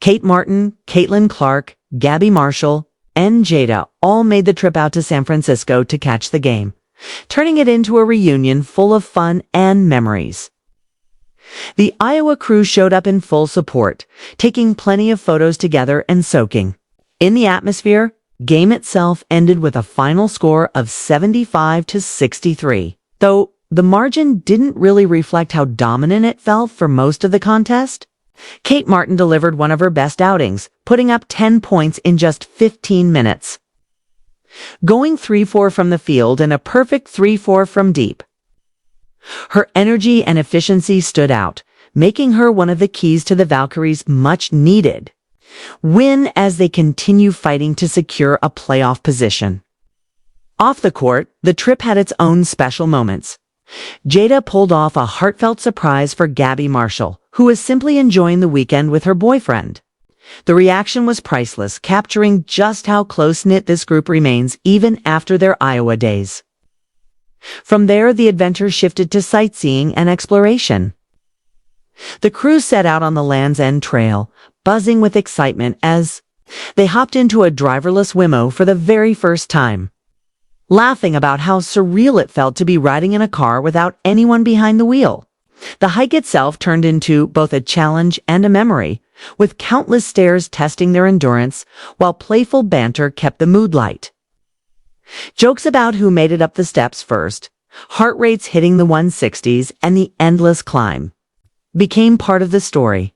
Kate Martin, Caitlin Clark, Gabby Marshall, and Jada all made the trip out to San Francisco to catch the game, turning it into a reunion full of fun and memories. The Iowa crew showed up in full support, taking plenty of photos together and soaking in the atmosphere. Game itself ended with a final score of 75-63, though the margin didn't really reflect how dominant it felt for most of the contest. Kate Martin delivered one of her best outings, putting up 10 points in just 15 minutes, going 3-4 from the field and a perfect 3-4 from deep. Her energy and efficiency stood out, making her one of the keys to the Valkyries' much-needed win as they continue fighting to secure a playoff position. Off the court, the trip had its own special moments. Jada pulled off a heartfelt surprise for Gabby Marshall, who was simply enjoying the weekend with her boyfriend. The reaction was priceless, capturing just how close-knit this group remains even after their Iowa days. From there, the adventure shifted to sightseeing and exploration. The crew set out on the Land's End Trail, buzzing with excitement as they hopped into a driverless Whimo for the very first time, laughing about how surreal it felt to be riding in a car without anyone behind the wheel. The hike itself turned into both a challenge and a memory, with countless stairs testing their endurance, while playful banter kept the mood light. Jokes about who made it up the steps first, heart rates hitting the 160s, and the endless climb became part of the story.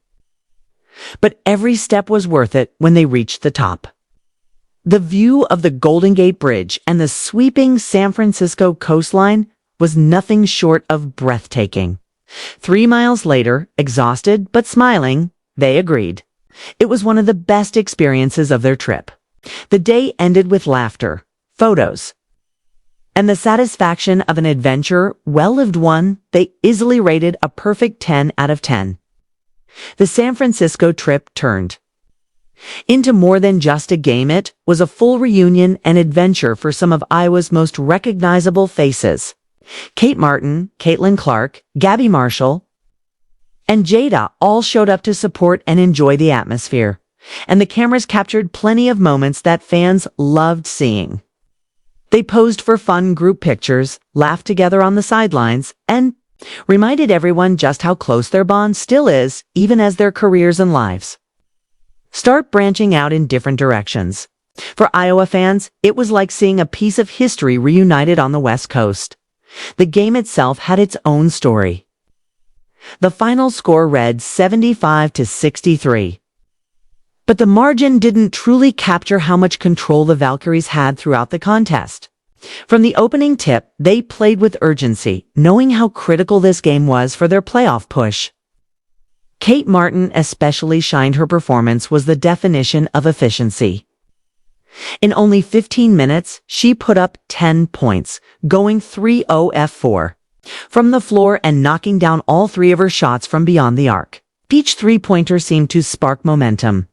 But every step was worth it when they reached the top. The view of the Golden Gate Bridge and the sweeping San Francisco coastline was nothing short of breathtaking. 3 miles later, exhausted but smiling, they agreed. It was one of the best experiences of their trip. The day ended with laughter, photos, and the satisfaction of an adventure, well-lived one. They easily rated a perfect 10 out of 10. The San Francisco trip turned into more than just a game. It was a full reunion and adventure for some of Iowa's most recognizable faces. Kate Martin, Caitlin Clark, Gabby Marshall, and Jada all showed up to support and enjoy the atmosphere, and the cameras captured plenty of moments that fans loved seeing. They posed for fun group pictures, laughed together on the sidelines, and reminded everyone just how close their bond still is, even as their careers and lives start branching out in different directions. For Iowa fans, it was like seeing a piece of history reunited on the West Coast. The game itself had its own story. The final score read 75-63. But the margin didn't truly capture how much control the Valkyries had throughout the contest. From the opening tip, they played with urgency, knowing how critical this game was for their playoff push. Kate Martin especially shined. Her performance was the definition of efficiency. In only 15 minutes, she put up 10 points, going 3-0 from the floor and knocking down all 3 of her shots from beyond the arc. Each three-pointer seemed to spark momentum,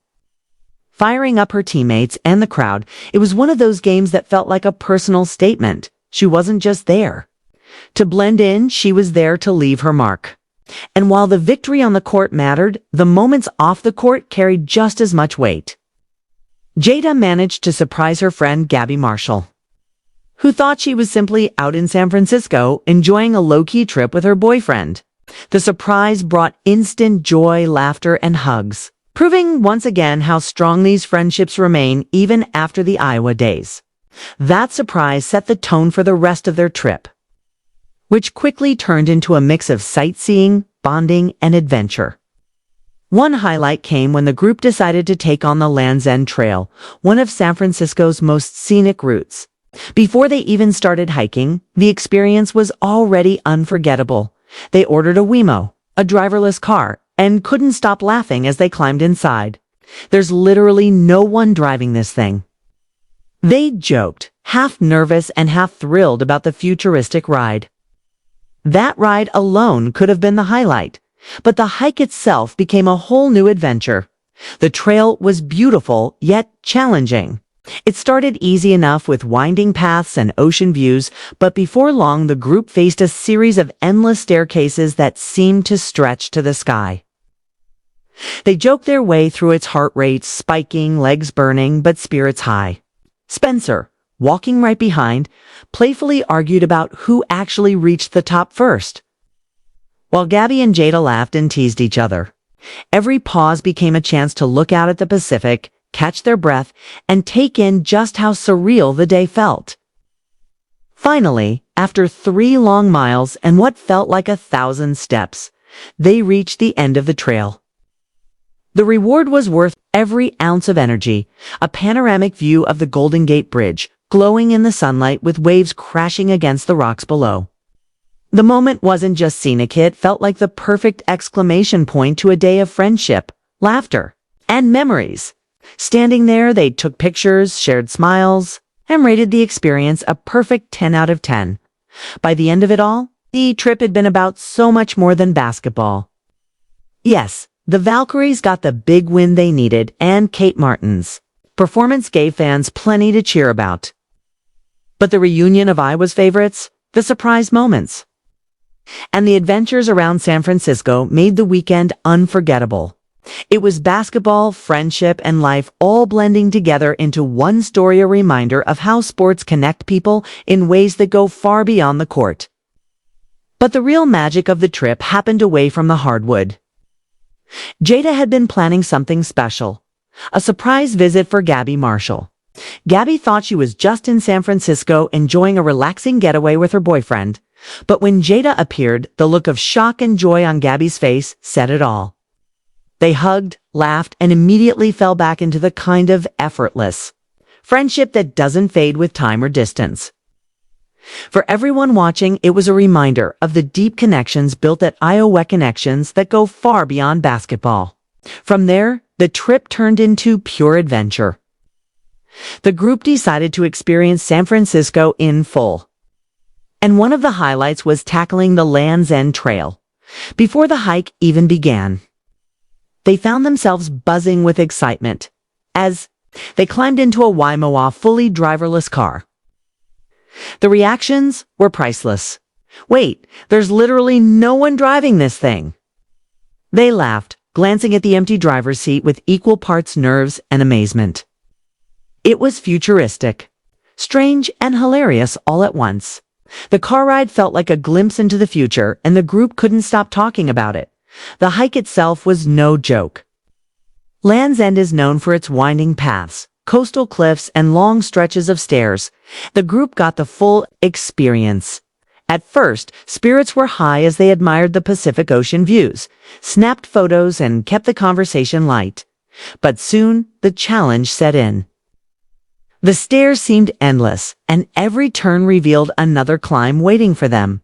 firing up her teammates and the crowd. It was one of those games that felt like a personal statement. She wasn't just there to blend in, she was there to leave her mark. And while the victory on the court mattered, the moments off the court carried just as much weight. Jada managed to surprise her friend Gabby Marshall, who thought she was simply out in San Francisco enjoying a low-key trip with her boyfriend. The surprise brought instant joy, laughter, and hugs, proving once again how strong these friendships remain even after the Iowa days. That surprise set the tone for the rest of their trip, which quickly turned into a mix of sightseeing, bonding, and adventure. One highlight came when the group decided to take on the Land's End Trail, one of San Francisco's most scenic routes. Before they even started hiking, the experience was already unforgettable. They ordered a Whimo, a driverless car, and couldn't stop laughing as they climbed inside. There's literally no one driving this thing. They joked, half nervous and half thrilled about the futuristic ride. That ride alone could have been the highlight, but the hike itself became a whole new adventure. The trail was beautiful, yet challenging. It started easy enough with winding paths and ocean views, but before long the group faced a series of endless staircases that seemed to stretch to the sky. They joked their way through its heart rate spiking, legs burning, but spirits high. Spencer, walking right behind, playfully argued about who actually reached the top first, while Gabby and Jada laughed and teased each other. Every pause became a chance to look out at the Pacific, catch their breath, and take in just how surreal the day felt. Finally, after 3 long miles and what felt like 1,000 steps, they reached the end of the trail. The reward was worth every ounce of energy, a panoramic view of the Golden Gate Bridge, glowing in the sunlight with waves crashing against the rocks below. The moment wasn't just scenic, it felt like the perfect exclamation point to a day of friendship, laughter, and memories. Standing there, they took pictures, shared smiles, and rated the experience a perfect 10 out of 10. By the end of it all, the trip had been about so much more than basketball. Yes, the Valkyries got the big win they needed, and Kate Martin's performance gave fans plenty to cheer about. But the reunion of Iowa's favorites, the surprise moments, and the adventures around San Francisco made the weekend unforgettable. It was basketball, friendship, and life all blending together into one story, a reminder of how sports connect people in ways that go far beyond the court. But the real magic of the trip happened away from the hardwood. Jada had been planning something special, a surprise visit for Gabby Marshall. Gabby thought she was just in San Francisco enjoying a relaxing getaway with her boyfriend, but when Jada appeared, the look of shock and joy on Gabby's face said it all. They hugged, laughed, and immediately fell back into the kind of effortless friendship that doesn't fade with time or distance. For everyone watching, it was a reminder of the deep connections built at Iowa Connections that go far beyond basketball. From there, the trip turned into pure adventure. The group decided to experience San Francisco in full. And one of the highlights was tackling the Land's End Trail. Before the hike even began, they found themselves buzzing with excitement as they climbed into a Whimo fully driverless car. The reactions were priceless. "Wait, there's literally no one driving this thing." They laughed, glancing at the empty driver's seat with equal parts nerves and amazement. It was futuristic, strange, and hilarious all at once. The car ride felt like a glimpse into the future, and the group couldn't stop talking about it. The hike itself was no joke. Land's End is known for its winding paths, coastal cliffs, and long stretches of stairs. The group got the full experience. At first, spirits were high as they admired the Pacific Ocean views, snapped photos, and kept the conversation light. But soon, the challenge set in. The stairs seemed endless, and every turn revealed another climb waiting for them.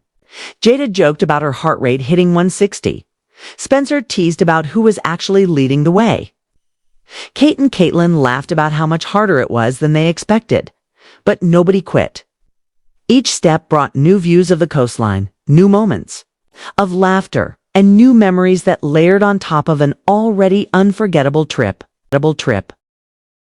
Jada joked about her heart rate hitting 160. Spencer teased about who was actually leading the way. Kate and Caitlin laughed about how much harder it was than they expected. But nobody quit. Each step brought new views of the coastline, new moments of laughter, and new memories that layered on top of an already unforgettable trip.